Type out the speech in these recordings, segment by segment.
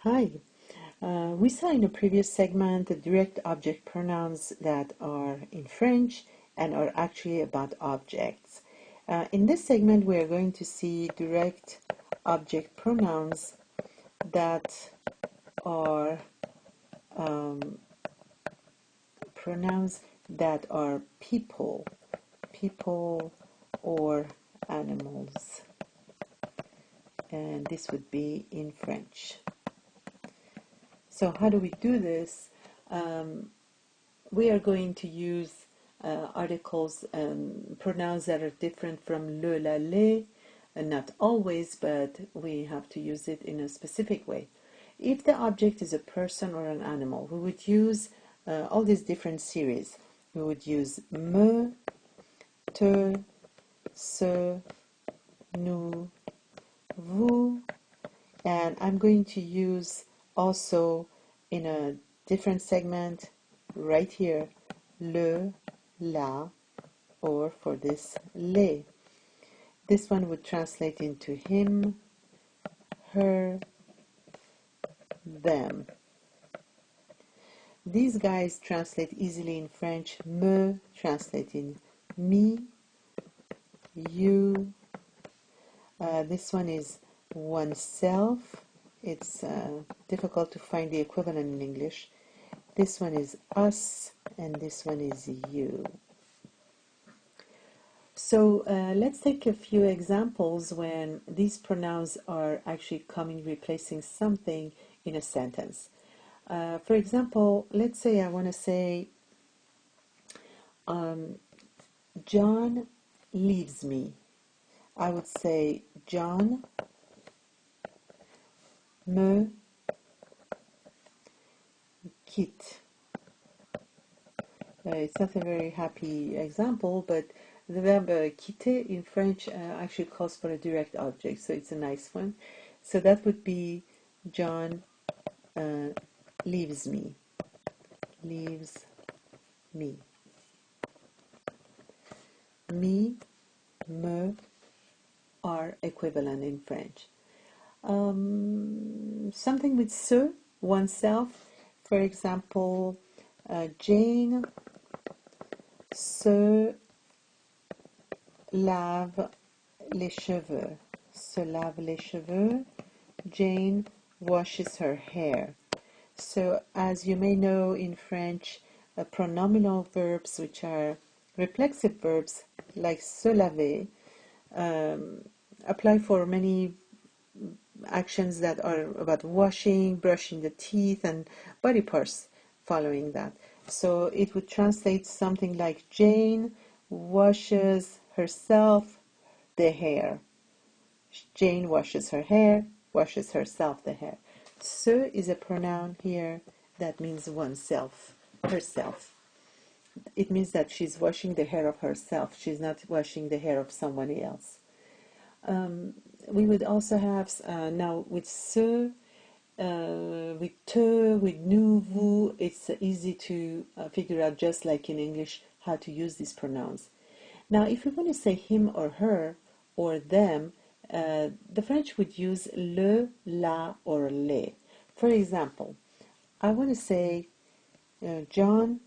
Hi. We saw in a previous segment the direct object pronouns that are in French and are actually about objects. In this segment, we are going to see direct object pronouns that are people or animals, and this would be in French. So how do we do this? We are going to use articles and pronouns that are different from le, la, les, and not always, but we have to use it in a specific way. If the object is a person or an animal, we would use all these different series. We would use me, te, ce, nous, vous, and I'm going to use also in a different segment right here le, la, or for this les. This one would translate into him, her, them. These guys translate easily in French. Me translate in me, you. This one is oneself. It's difficult to find the equivalent in English. This one is us, and this one is you. So let's take a few examples when these pronouns are actually replacing something in a sentence. For example, let's say I want to say, John leaves me. I would say, John me quitte. It's not a very happy example, but the verb quitter in French actually calls for a direct object, so it's a nice one. So that would be John leaves me. Leaves me. Me, me are equivalent in French. Something with se, oneself. For example, Jane se lave les cheveux. Se lave les cheveux. Jane washes her hair. So, as you may know in French, pronominal verbs, which are reflexive verbs like se laver, apply for many actions that are about washing, brushing the teeth, and body parts following that. So it would translate something like Jane washes herself the hair. Jane washes her hair, washes herself the hair. Se is a pronoun here that means oneself, herself. It means that she's washing the hair of herself. She's not washing the hair of someone else. We would also have now with se, with te, with nous, vous. It's easy to figure out, just like in English, how to use these pronouns. Now, if we want to say him or her or them, the French would use le, la, or les. For example, I want to say John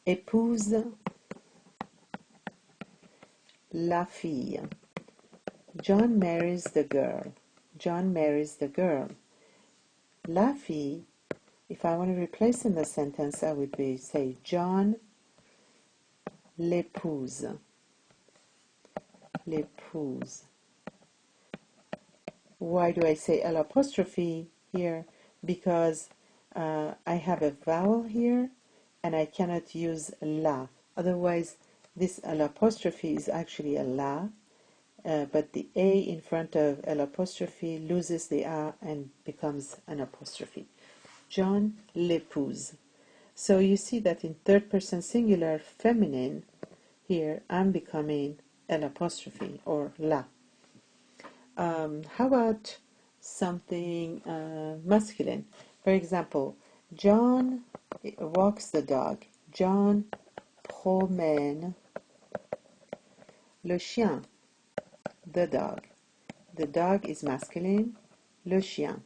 épouse la fille. John marries the girl. John marries the girl. La fille, if I want to replace in the sentence, I would say John l'épouse. L'épouse. Why do I say l'apostrophe here? Because I have a vowel here and I cannot use la. Otherwise, this l'apostrophe is actually a la, but the a in front of l'apostrophe loses the a and becomes an apostrophe. John l'épouse. So you see that in third person singular feminine, here I'm becoming l'apostrophe or la. How about something masculine? For example, John walks the dog. John promène le chien. The dog. The dog is masculine. le chien.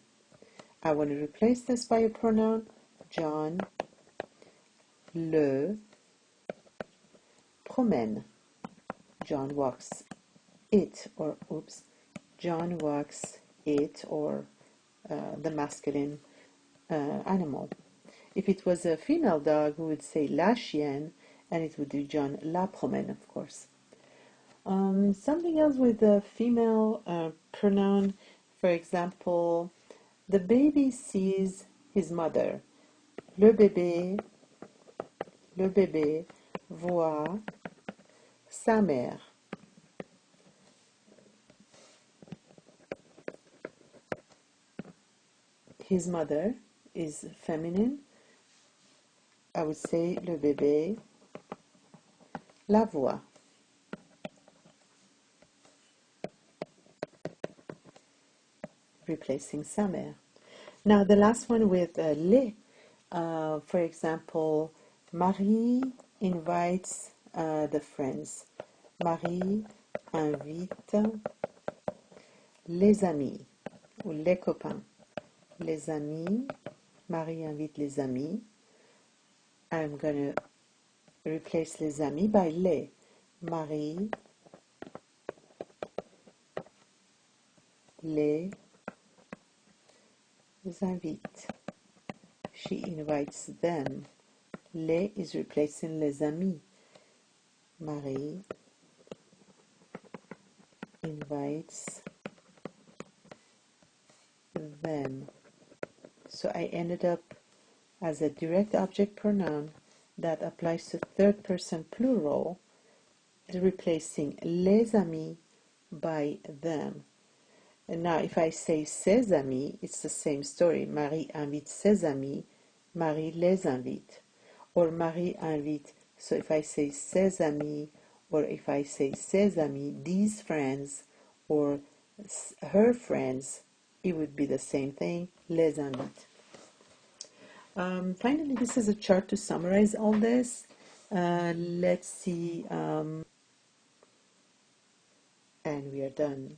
I want to replace this by a pronoun. John le promène. John walks it, or oops, John walks it, or the masculine animal. If it was a female dog, we would say la chienne, and it would be John la promène, of course. Something else with a female pronoun, for example, the baby sees his mother. Le bébé voit sa mère. His mother is feminine. I would say le bébé la voit. Replacing sa mère. Now the last one with les. For example, Marie invites the friends. Marie invite les amis ou les copains. Les amis. Marie invite les amis. I'm going to replace les amis by les. Marie les invite. She invites them. Les is replacing les amis. Marie invites them. So I ended up as a direct object pronoun that applies to third person plural, replacing les amis by them. And now if I say ses amis, it's the same story. Marie invite ses amis, Marie les invite. Or Marie invite, so if I say ses amis, or if I say ses amis, these friends, or her friends, it would be the same thing, les invite. Finally, this is a chart to summarize all this. Let's see, and we are done.